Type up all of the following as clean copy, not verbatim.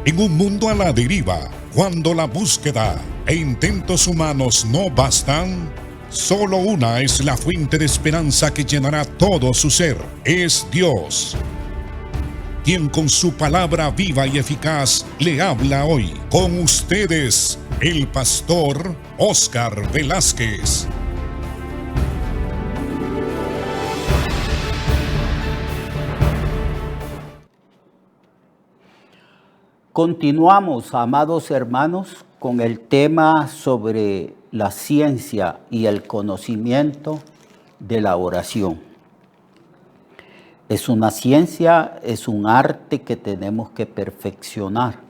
En un mundo a la deriva, cuando la búsqueda e intentos humanos no bastan, solo una es la fuente de esperanza que llenará todo su ser. Es Dios, quien con su palabra viva y eficaz le habla hoy. Con ustedes, el pastor Óscar Velázquez. Continuamos, amados hermanos, con el tema sobre la ciencia y el conocimiento de la oración. Es una ciencia, es un arte que tenemos que perfeccionar.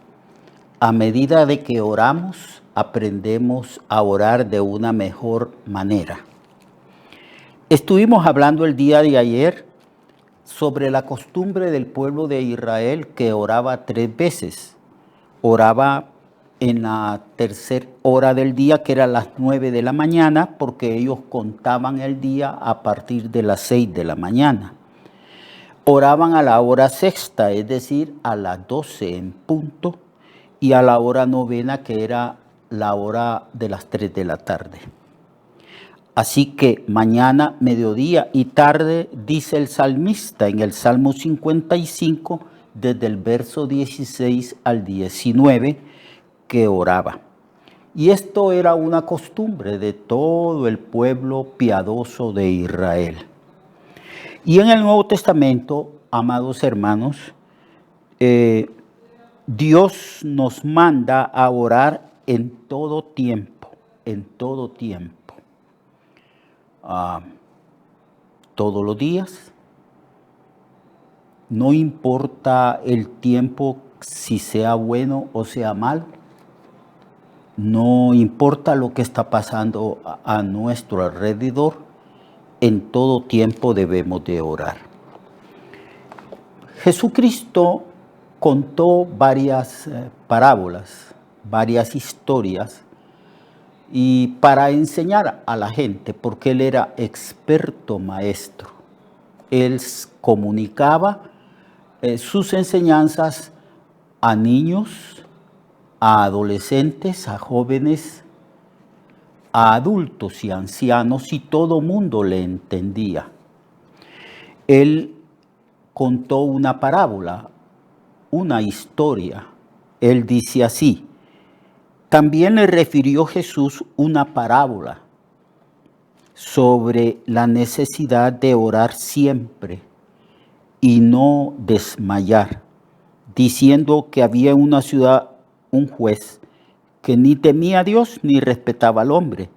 A medida de que oramos, aprendemos a orar de una mejor manera. Estuvimos hablando el día de ayer sobre la costumbre del pueblo de Israel que oraba 3 veces. Oraba en la tercera hora del día, que era las 9 de la mañana, porque ellos contaban el día a partir de las 6 de la mañana. Oraban a la hora sexta, es decir, a las 12 en punto, y a la hora novena, que era la hora de las 3 de la tarde. Así que mañana, mediodía y tarde, dice el salmista en el Salmo 55, desde el verso 16 al 19, que oraba. Y esto era una costumbre de todo el pueblo piadoso de Israel. Y en el Nuevo Testamento, amados hermanos, Dios nos manda a orar en todo tiempo, todos los días. No importa el tiempo, si sea bueno o sea malo. No importa lo que está pasando a nuestro alrededor. En todo tiempo debemos de orar. Jesucristo contó varias parábolas, varias historias, y para enseñar a la gente, porque él era experto maestro. Él comunicaba sus enseñanzas a niños, a adolescentes, a jóvenes, a adultos y ancianos, y todo mundo le entendía. Él contó una parábola, una historia. Él dice así: también le refirió Jesús una parábola sobre la necesidad de orar siempre y no desmayar, diciendo que había en una ciudad un juez que ni temía a Dios ni respetaba al hombre,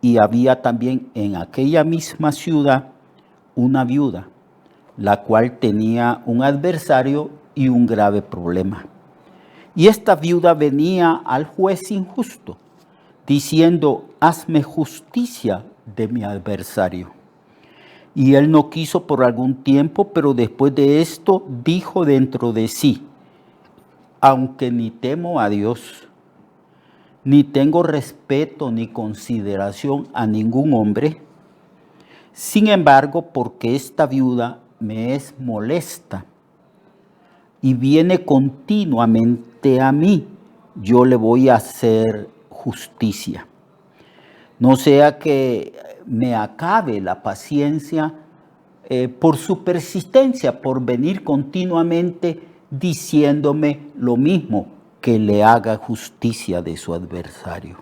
y había también en aquella misma ciudad una viuda, la cual tenía un adversario y un grave problema. Y esta viuda venía al juez injusto, diciendo: hazme justicia de mi adversario. Y él no quiso por algún tiempo, pero después de esto dijo dentro de sí: aunque ni temo a Dios, ni tengo respeto ni consideración a ningún hombre, sin embargo, porque esta viuda me es molesta y viene continuamente a mí, yo le voy a hacer justicia. No sea que me acabe la paciencia por su persistencia, por venir continuamente diciéndome lo mismo, que le haga justicia de su adversario.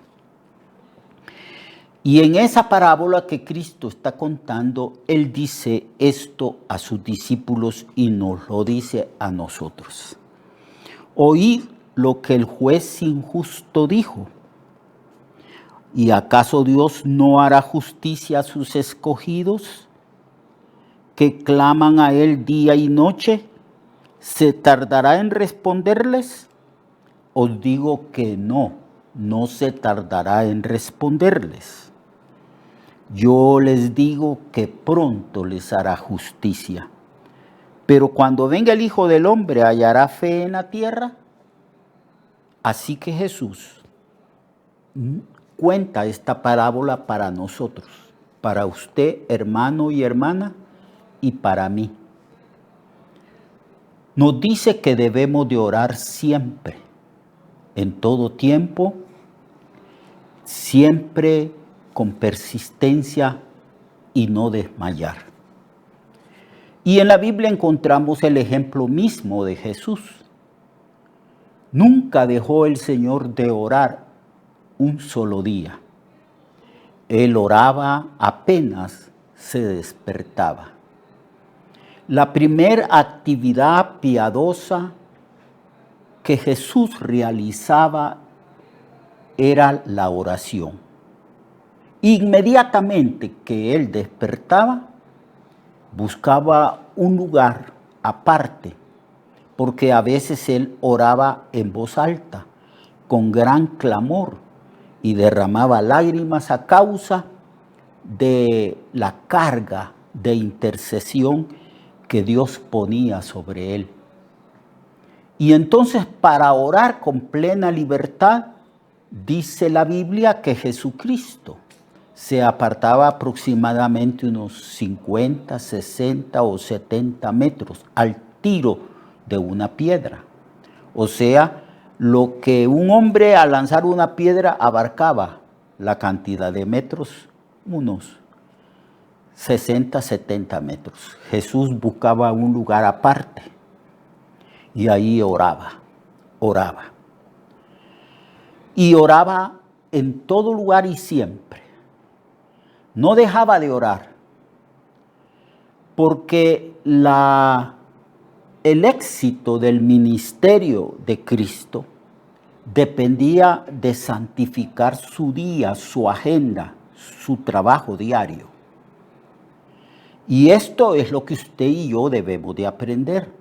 Y en esa parábola que Cristo está contando, Él dice esto a sus discípulos y nos lo dice a nosotros. Oíd lo que el juez injusto dijo. ¿Y acaso Dios no hará justicia a sus escogidos, que claman a Él día y noche? ¿Se tardará en responderles? Os digo que no se tardará en responderles. Yo les digo que pronto les hará justicia. Pero cuando venga el Hijo del Hombre, ¿hallará fe en la tierra? Así que Jesús cuenta esta parábola para nosotros, para usted, hermano y hermana, y para mí. Nos dice que debemos de orar siempre, en todo tiempo, siempre con persistencia y no desmayar. Y en la Biblia encontramos el ejemplo mismo de Jesús. Nunca dejó el Señor de orar un solo día. Él oraba apenas se despertaba. La primera actividad piadosa que Jesús realizaba era la oración. Inmediatamente que él despertaba, buscaba un lugar aparte, porque a veces él oraba en voz alta, con gran clamor, y derramaba lágrimas a causa de la carga de intercesión que Dios ponía sobre él. Y entonces, para orar con plena libertad, dice la Biblia que Jesucristo se apartaba aproximadamente unos 50, 60 o 70 metros al tiro de una piedra. O sea, lo que un hombre al lanzar una piedra abarcaba la cantidad de metros, unos 60, 70 metros. Jesús buscaba un lugar aparte y ahí oraba. Y oraba en todo lugar y siempre. No dejaba de orar, porque el éxito del ministerio de Cristo dependía de santificar su día, su agenda, su trabajo diario. Y esto es lo que usted y yo debemos de aprender.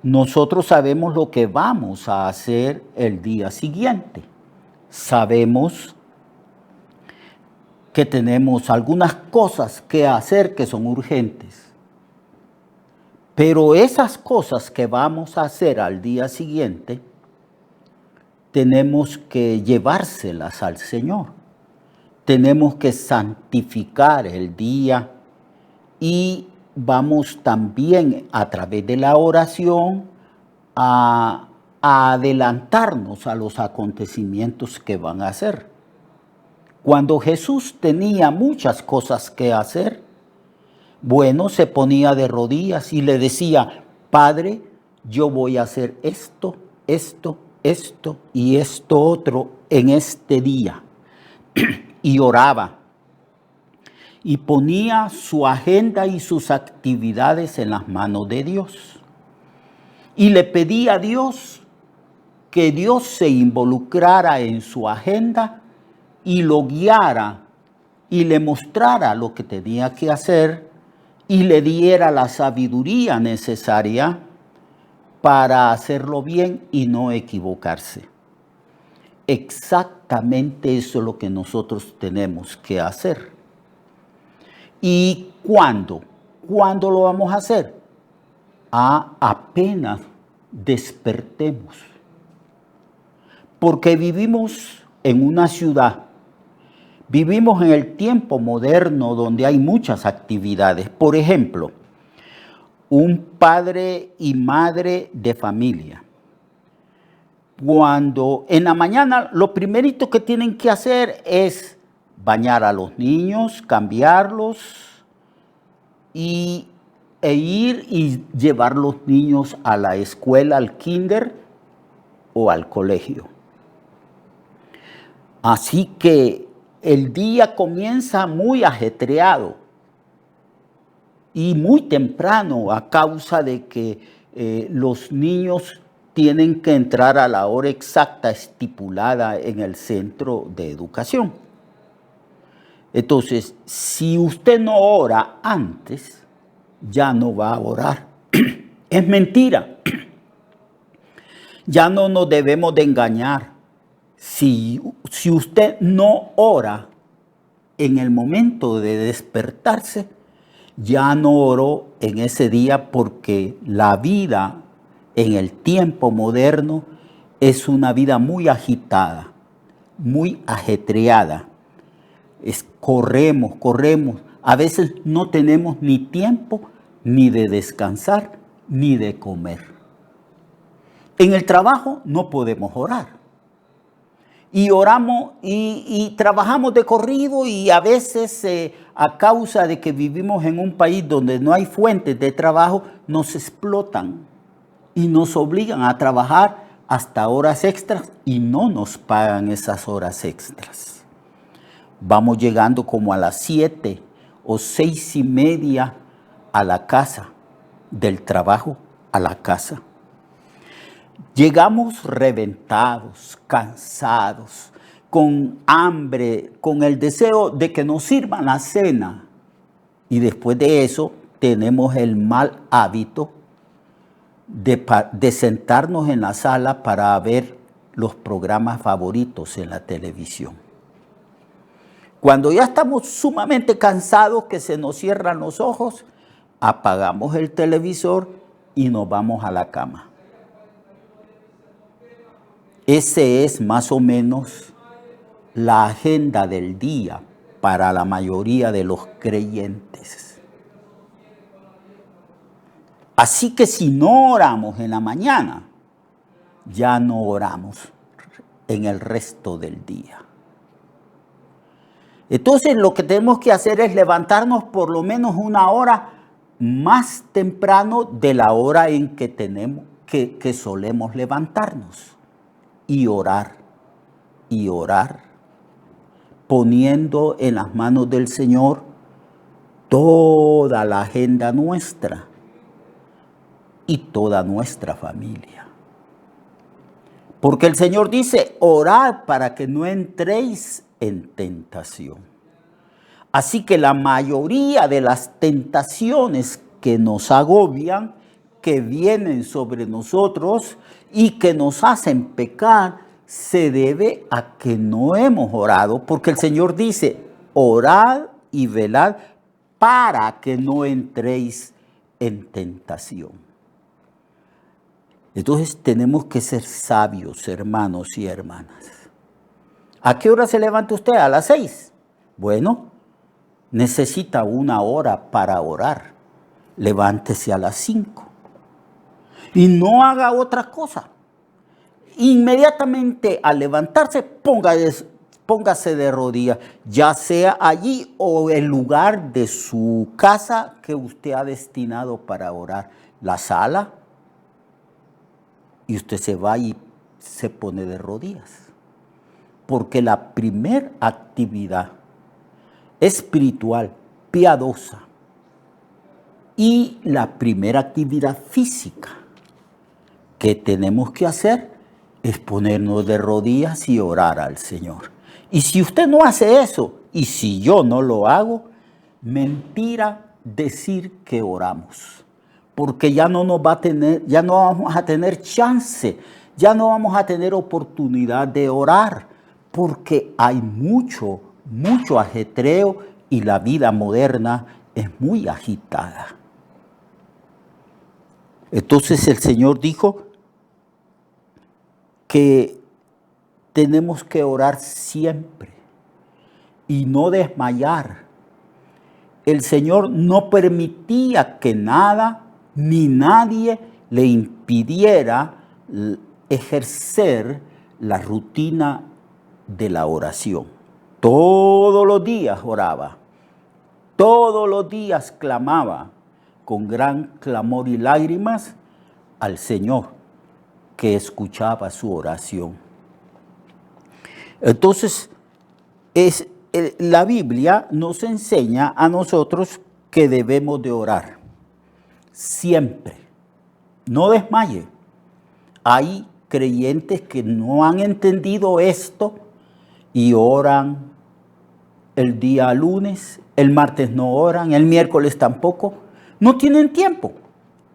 Nosotros sabemos lo que vamos a hacer el día siguiente. Sabemos que tenemos algunas cosas que hacer que son urgentes. Pero esas cosas que vamos a hacer al día siguiente, tenemos que llevárselas al Señor. Tenemos que santificar el día y vamos también a través de la oración a adelantarnos a los acontecimientos que van a hacer. Cuando Jesús tenía muchas cosas que hacer, bueno, se ponía de rodillas y le decía: Padre, yo voy a hacer esto y esto otro en este día. Y oraba. Y ponía su agenda y sus actividades en las manos de Dios. Y le pedía a Dios que Dios se involucrara en su agenda y lo guiara y le mostrara lo que tenía que hacer y le diera la sabiduría necesaria para hacerlo bien y no equivocarse. Exactamente eso es lo que nosotros tenemos que hacer. ¿Y cuándo? ¿Cuándo lo vamos a hacer? Apenas despertemos. Porque vivimos en una ciudad, vivimos en el tiempo moderno donde hay muchas actividades. Por ejemplo, un padre y madre de familia. Cuando en la mañana lo primerito que tienen que hacer es bañar a los niños, cambiarlos e ir y llevar los niños a la escuela, al kinder o al colegio. Así que el día comienza muy ajetreado y muy temprano a causa de que los niños tienen que entrar a la hora exacta estipulada en el centro de educación. Entonces, si usted no ora antes, ya no va a orar. Es mentira. Ya no nos debemos de engañar. Si usted no ora en el momento de despertarse, ya no oró en ese día, porque la vida en el tiempo moderno es una vida muy agitada, muy ajetreada. Corremos. A veces no tenemos ni tiempo ni de descansar ni de comer. En el trabajo no podemos orar. Y oramos y trabajamos de corrido y a veces a causa de que vivimos en un país donde no hay fuentes de trabajo, nos explotan y nos obligan a trabajar hasta horas extras y no nos pagan esas horas extras. Vamos llegando como a las 7 o 6:30 a la casa, del trabajo a la casa. Llegamos reventados, cansados, con hambre, con el deseo de que nos sirvan la cena. Y después de eso tenemos el mal hábito de sentarnos en la sala para ver los programas favoritos en la televisión. Cuando ya estamos sumamente cansados, que se nos cierran los ojos, apagamos el televisor y nos vamos a la cama. Ese es más o menos la agenda del día para la mayoría de los creyentes. Así que si no oramos en la mañana, ya no oramos en el resto del día. Entonces lo que tenemos que hacer es levantarnos por lo menos una hora más temprano de la hora en que solemos levantarnos. Y orar, poniendo en las manos del Señor toda la agenda nuestra y toda nuestra familia. Porque el Señor dice, orad para que no entréis en tentación. Así que la mayoría de las tentaciones que nos agobian, que vienen sobre nosotros y que nos hacen pecar, se debe a que no hemos orado, porque el Señor dice, orad y velad para que no entréis en tentación. Entonces tenemos que ser sabios, hermanos y hermanas. ¿A qué hora se levanta usted? ¿A las 6? Bueno, necesita una hora para orar. Levántese a las 5. Y no haga otra cosa. Inmediatamente al levantarse, póngase de rodillas, ya sea allí o el lugar de su casa que usted ha destinado para orar. La sala. Y usted se va y se pone de rodillas. Porque la primera actividad espiritual, piadosa, y la primera actividad física que tenemos que hacer es ponernos de rodillas y orar al Señor. Y si usted no hace eso, y si yo no lo hago, mentira decir que oramos. Porque ya no vamos a tener chance, ya no vamos a tener oportunidad de orar, porque hay mucho ajetreo y la vida moderna es muy agitada. Entonces el Señor dijo que tenemos que orar siempre y no desmayar. El Señor no permitía que nada ni nadie le impidiera ejercer la rutina de la oración. Todos los días oraba, todos los días clamaba con gran clamor y lágrimas al Señor, que escuchaba su oración. Entonces, la Biblia nos enseña a nosotros que debemos de orar siempre. No desmaye. Hay creyentes que no han entendido esto y oran el día lunes, el martes no oran, el miércoles tampoco. No tienen tiempo.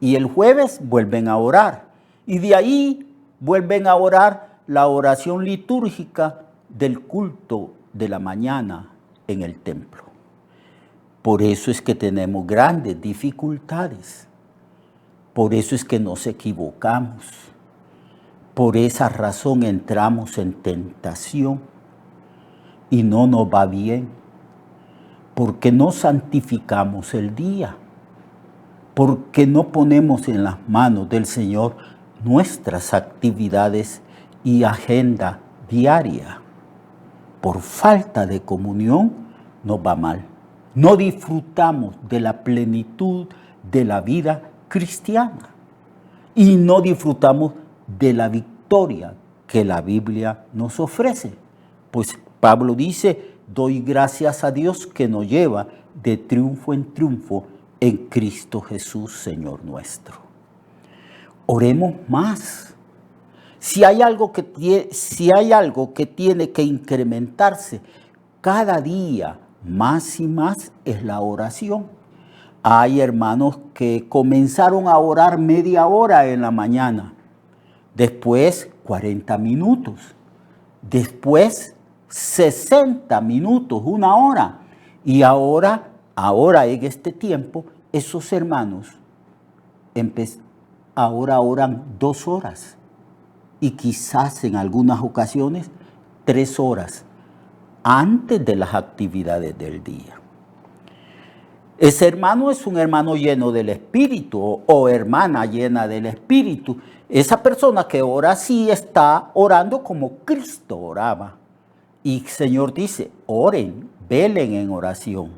Y el jueves vuelven a orar. Y de ahí vuelven a orar la oración litúrgica del culto de la mañana en el templo. Por eso es que tenemos grandes dificultades. Por eso es que nos equivocamos. Por esa razón entramos en tentación y no nos va bien. Porque no santificamos el día. Porque no ponemos en las manos del Señor nuestras actividades y agenda diaria. Por falta de comunión nos va mal. No disfrutamos de la plenitud de la vida cristiana y no disfrutamos de la victoria que la Biblia nos ofrece. Pues Pablo dice, doy gracias a Dios que nos lleva de triunfo en triunfo en Cristo Jesús, Señor nuestro. Oremos más. Si hay algo que tiene que incrementarse cada día más y más es la oración. Hay hermanos que comenzaron a orar media hora en la mañana, después 40 minutos, después 60 minutos, una hora. Y ahora en este tiempo, esos hermanos ahora oran 2 horas y quizás en algunas ocasiones 3 horas antes de las actividades del día. Ese hermano es un hermano lleno del Espíritu o hermana llena del Espíritu. Esa persona que ora así está orando como Cristo oraba. Y el Señor dice, oren, velen en oración,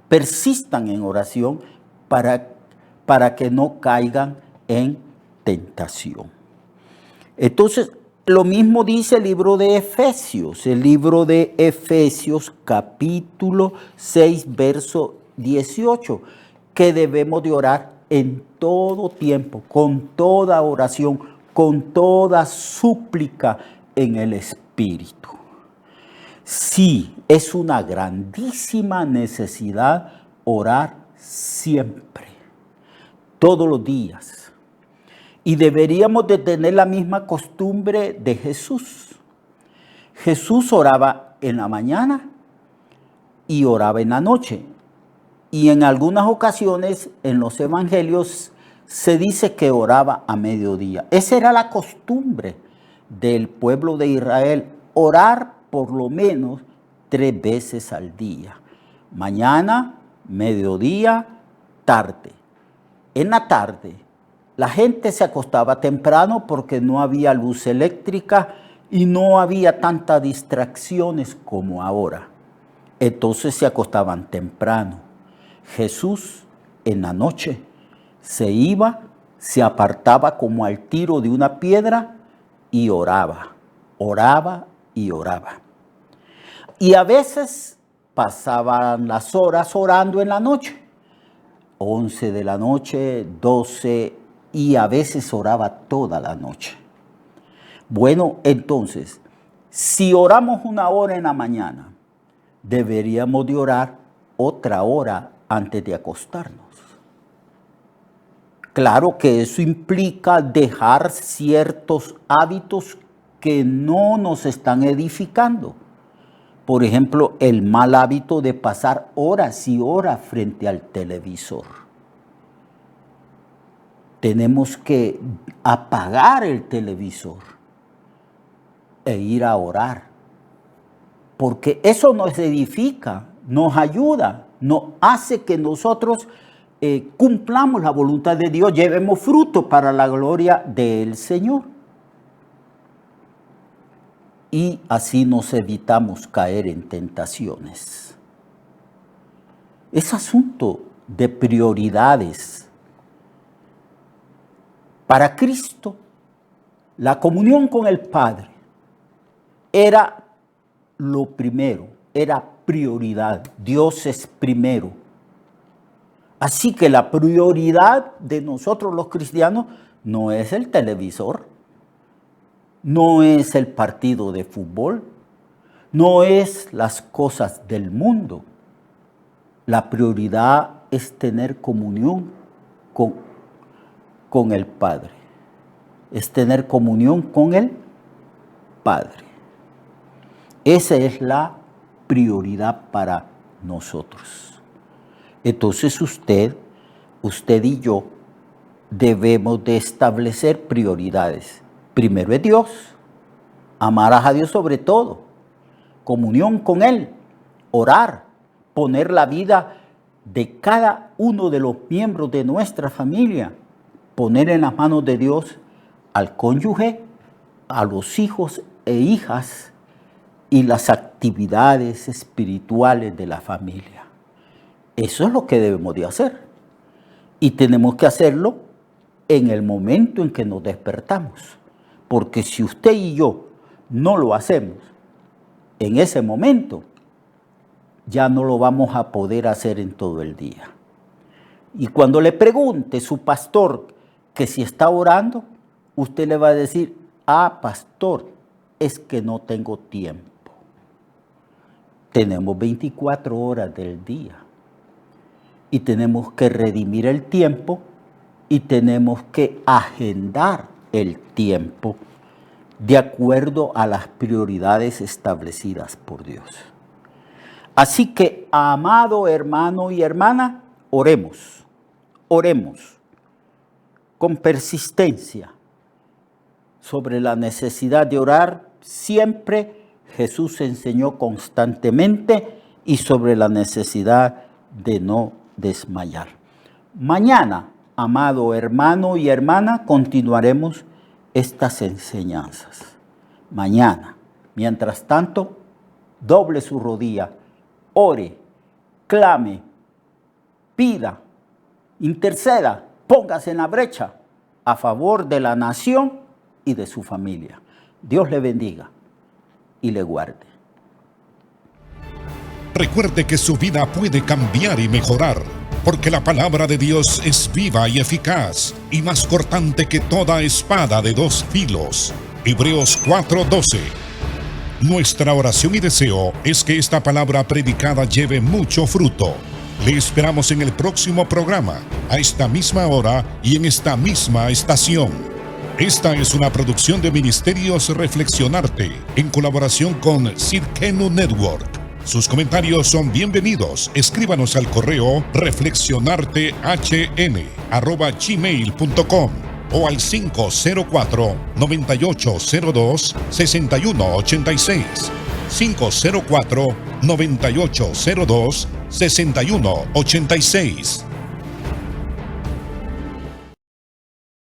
persistan en oración para que no caigan en tentación. Entonces, lo mismo dice el libro de Efesios capítulo 6, verso 18, que debemos de orar en todo tiempo, con toda oración, con toda súplica en el Espíritu. Sí, es una grandísima necesidad orar siempre, todos los días. Y deberíamos de tener la misma costumbre de Jesús. Jesús oraba en la mañana y oraba en la noche. Y en algunas ocasiones en los evangelios se dice que oraba a mediodía. Esa era la costumbre del pueblo de Israel, orar por lo menos 3 veces al día. Mañana, mediodía, tarde. En la tarde, la gente se acostaba temprano porque no había luz eléctrica y no había tantas distracciones como ahora. Entonces se acostaban temprano. Jesús en la noche se iba, se apartaba como al tiro de una piedra y oraba, oraba y oraba. Y a veces pasaban las horas orando en la noche, 11 de la noche, 12, y a veces oraba toda la noche. Bueno, entonces, si oramos 1 hora en la mañana, deberíamos de orar otra hora antes de acostarnos. Claro que eso implica dejar ciertos hábitos que no nos están edificando. Por ejemplo, el mal hábito de pasar horas y horas frente al televisor. Tenemos que apagar el televisor e ir a orar, porque eso nos edifica, nos ayuda, nos hace que nosotros cumplamos la voluntad de Dios, llevemos fruto para la gloria del Señor. Y así nos evitamos caer en tentaciones. Es asunto de prioridades. Para Cristo, la comunión con el Padre era lo primero, era prioridad. Dios es primero. Así que la prioridad de nosotros los cristianos no es el televisor, no es el partido de fútbol, no es las cosas del mundo. La prioridad es tener comunión con el Padre. Es tener comunión con el Padre. Esa es la prioridad para nosotros. Entonces usted y yo debemos de establecer prioridades. Primero es Dios, amarás a Dios sobre todo, comunión con Él, orar, poner la vida de cada uno de los miembros de nuestra familia, poner en las manos de Dios al cónyuge, a los hijos e hijas y las actividades espirituales de la familia. Eso es lo que debemos de hacer. Y tenemos que hacerlo en el momento en que nos despertamos. Porque si usted y yo no lo hacemos en ese momento, ya no lo vamos a poder hacer en todo el día. Y cuando le pregunte su pastor que si está orando, usted le va a decir, pastor, es que no tengo tiempo. Tenemos 24 horas del día y tenemos que redimir el tiempo y tenemos que agendar el tiempo de acuerdo a las prioridades establecidas por Dios. Así que, amado hermano y hermana, oremos con persistencia sobre la necesidad de orar siempre. Jesús enseñó constantemente y sobre la necesidad de no desmayar. Mañana, amado hermano y hermana, continuaremos estas enseñanzas. Mañana. Mientras tanto, doble su rodilla, ore, clame, pida, interceda, póngase en la brecha a favor de la nación y de su familia. Dios le bendiga y le guarde. Recuerde que su vida puede cambiar y mejorar, porque la palabra de Dios es viva y eficaz, y más cortante que toda espada de dos filos. Hebreos 4:12. Nuestra oración y deseo es que esta palabra predicada lleve mucho fruto. Le esperamos en el próximo programa, a esta misma hora y en esta misma estación. Esta es una producción de Ministerios Reflexionarte, en colaboración con Sirkenu Network. Sus comentarios son bienvenidos. Escríbanos al correo reflexionartehn@gmail.com o al 504-9802-6186. 504-9802-6186.